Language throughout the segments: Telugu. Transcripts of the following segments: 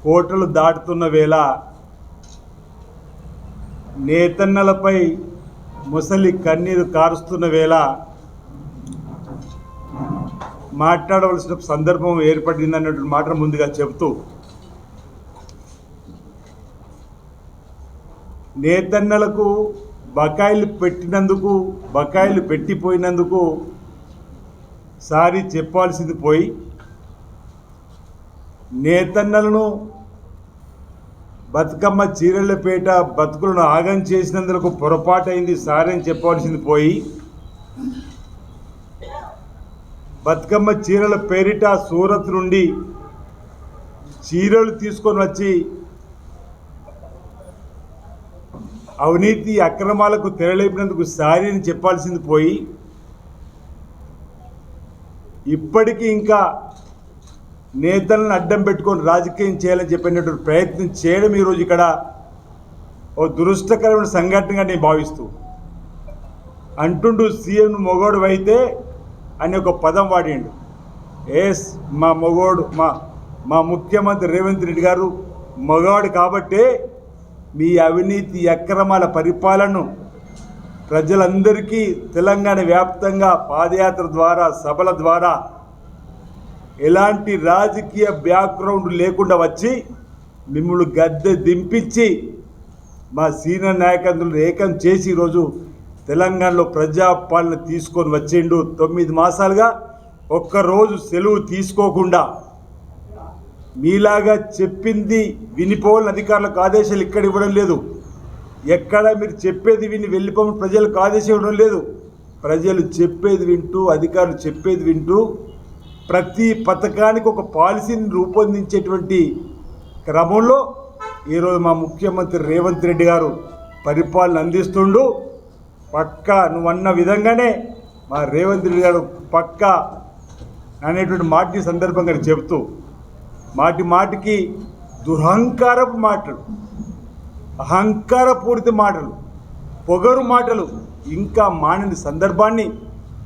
కోటలు దాటుతున్న వేళ నేతన్నలపై ముసలి కన్నీరు కారుస్తున్న వేళ మాట్లాడవలసిన సందర్భం ఏర్పడిందన్నటువంటి మాట ముందుగా చెబుతూ, నేతన్నలకు బకాయిలు పెట్టినందుకు, బకాయిలు పెట్టిపోయినందుకు సారీ చెప్పాల్సింది పోయి, నేతన్నలను బతుకమ్మ చీరలపేట బతుకులను ఆగం చేసినందుకు పొరపాటైంది సారీ అని చెప్పాల్సింది పోయి, బతుకమ్మ చీరల పేరిట సూరత్ నుండి చీరలు తీసుకొని వచ్చి అవినీతి అక్రమాలకు తెరలేపినందుకు సారీ అని చెప్పాల్సింది పోయి, ఇప్పటికీ ఇంకా నేతలను అడ్డం పెట్టుకొని రాజకీయం చేయాలని చెప్పినటువంటి ప్రయత్నం చేయడం ఈరోజు ఇక్కడ ఓ దురదృష్టకరమైన సంఘటనగా నేను భావిస్తూ, అంటుండు సీఎం మొగోడు అయితే అని ఒక పదం వాడిండు. ఎస్, మా మొగోడు మా ముఖ్యమంత్రి రేవంత్ రెడ్డి గారు మగవాడు కాబట్టే మీ అవినీతి అక్రమాల పరిపాలనను ప్రజలందరికీ తెలంగాణ వ్యాప్తంగా పాదయాత్ర ద్వారా, సభల ద్వారా, ఎలాంటి రాజకీయ బ్యాక్గ్రౌండ్ లేకుండా వచ్చి మిమ్మల్ని గద్దె దింపించి మా సీనియర్ నాయకులను ఏకం చేసి ఈరోజు తెలంగాణలో ప్రజాపాలన తీసుకొని వచ్చిండు. 9 మాసాలుగా ఒక్కరోజు సెలవు తీసుకోకుండా మీలాగా చెప్పింది వినిపోవాలని అధికారులకు ఆదేశాలు ఇక్కడ ఇవ్వడం లేదు. ఎక్కడ మీరు చెప్పేది విని వెళ్ళిపోమని ప్రజలకు ఆదేశం ఇవ్వడం లేదు. ప్రజలు చెప్పేది వింటూ, అధికారులు చెప్పేది వింటూ ప్రతి పథకానికి ఒక పాలసీని రూపొందించేటువంటి క్రమంలో ఈరోజు మా ముఖ్యమంత్రి రేవంత్ రెడ్డి గారు పరిపాలన అందిస్తుండు. పక్కా నువ్వన్న విధంగానే మా రేవంత్ రెడ్డి గారు పక్కా అనేటువంటి మాటని సందర్భంగా చెబుతూ, మాటి మాటికి దురహంకారపు మాటలు, అహంకారపూరిత మాటలు, పొగరు మాటలు ఇంకా మానని సందర్భాన్ని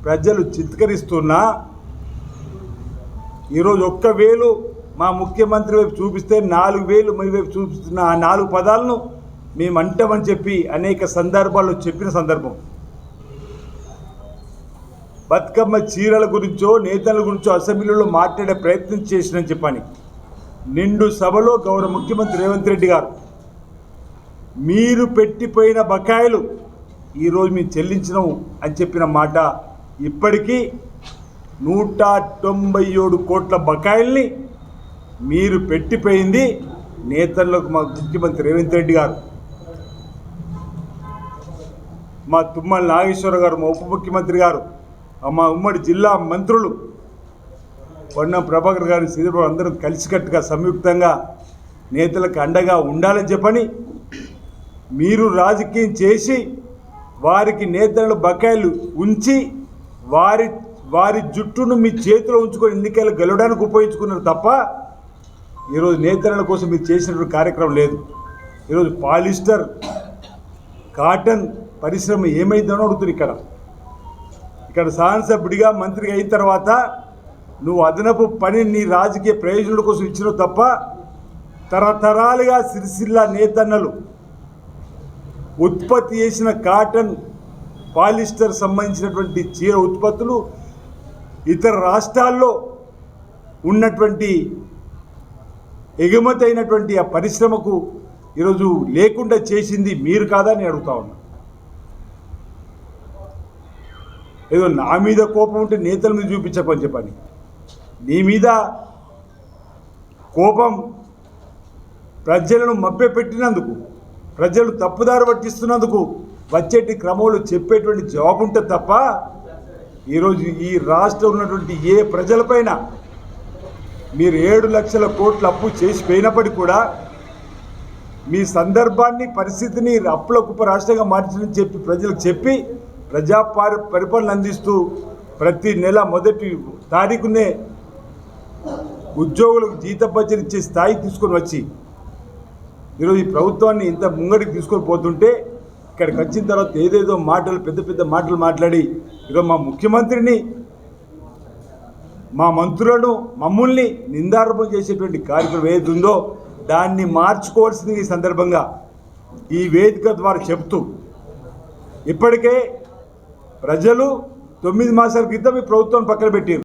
ప్రజలు చిత్కరిస్తున్నా, ఈరోజు 1,000 మా ముఖ్యమంత్రి వైపు చూపిస్తే 4,000 మీ వైపు చూపిస్తున్న ఆ 4 పదాలను మేము అంటామని చెప్పి అనేక సందర్భాల్లో చెప్పిన సందర్భం. బతుకమ్మ చీరల గురించో నేతల గురించో అసెంబ్లీలో మాట్లాడే ప్రయత్నం చేసినని చెప్పని నిండు సభలో గౌరవ ముఖ్యమంత్రి రేవంత్ రెడ్డి గారు మీరు పెట్టిపోయిన బకాయిలు ఈరోజు మేము చెల్లించినాము అని చెప్పిన మాట ఇప్పటికీ 197 కోట్ల బకాయిల్ని మీరు పెట్టిపోయింది నేతలకు మా ముఖ్యమంత్రి రేవంత్ రెడ్డి గారు, మా తుమ్మల నాగేశ్వర గారు, మా ఉప ముఖ్యమంత్రి గారు, మా ఉమ్మడి జిల్లా మంత్రులు పొన్నం ప్రభాకర్ గారు, శ్రీధర్ అందరూ కలిసికట్టుగా సంయుక్తంగా నేతలకు అండగా ఉండాలని చెప్పని మీరు రాజకీయం చేసి వారికి నేతల బకాయిలు ఉంచి వారి జుట్టును మీ చేతిలో ఉంచుకొని ఎన్నికలు గెలవడానికి ఉపయోగించుకున్నారు తప్ప ఈరోజు నేతల కోసం మీరు చేసినటువంటి కార్యక్రమం లేదు. ఈరోజు పాలిస్టర్ కాటన్ పరిశ్రమ ఏమైందని అడుగుతుంది. ఇక్కడ శాసనసభ్యుడిగా మంత్రిగా అయిన తర్వాత నువ్వు అదనపు పని నీ రాజకీయ ప్రయోజనాల కోసం ఇచ్చినావు తప్ప తరతరాలుగా సిరిసిల్ల నేతన్నలు ఉత్పత్తి చేసిన కాటన్, పాలిస్టర్ సంబంధించినటువంటి చీర ఉత్పత్తులు ఇతర రాష్ట్రాల్లో ఉన్నటువంటి ఎగుమతి అయినటువంటి ఆ పరిశ్రమకు ఈరోజు లేకుండా చేసింది మీరు కాదా అని అడుగుతా ఉన్నా. ఏదో నా మీద కోపం ఉంటే నేతల మీద చూపించకని చెప్పని, నీ మీద కోపం ప్రజలను మభ్యపెట్టినందుకు, ప్రజలు తప్పుదారి పట్టిస్తున్నందుకు వచ్చేటి క్రమంలో చెప్పేటువంటి జవాబు ఉంటుంది తప్ప ఈరోజు ఈ రాష్ట్రం ఉన్నటువంటి ఏ ప్రజలపైన మీరు 7 లక్షల కోట్ల అప్పు చేసిపోయినప్పటికీ కూడా మీ సందర్భాన్ని, పరిస్థితిని అప్పుల కుప్ప రాష్ట్రంగా మార్చని చెప్పి ప్రజలకు చెప్పి పరిపాలన అందిస్తూ ప్రతి నెల మొదటి తారీఖునే ఉద్యోగులకు జీతభత్యం ఇచ్చే స్థాయి తీసుకొని వచ్చి ఈరోజు ఈ ప్రభుత్వాన్ని ఇంత ముంగడికి తీసుకొని పోతుంటే ఇక్కడికి వచ్చిన తర్వాత ఏదేదో మాటలు, పెద్ద పెద్ద మాటలు మాట్లాడి ఈరోజు మా ముఖ్యమంత్రిని, మా మంత్రులను, మమ్మల్ని నిందారోపణ చేసేటువంటి కార్యక్రమం ఏది ఉందో దాన్ని మార్చుకోవాల్సింది ఈ సందర్భంగా ఈ వేదిక ద్వారా చెప్తూ, ఇప్పటికే ప్రజలు 9 మాసాల క్రితం ఈ ప్రభుత్వం పక్కన పెట్టారు.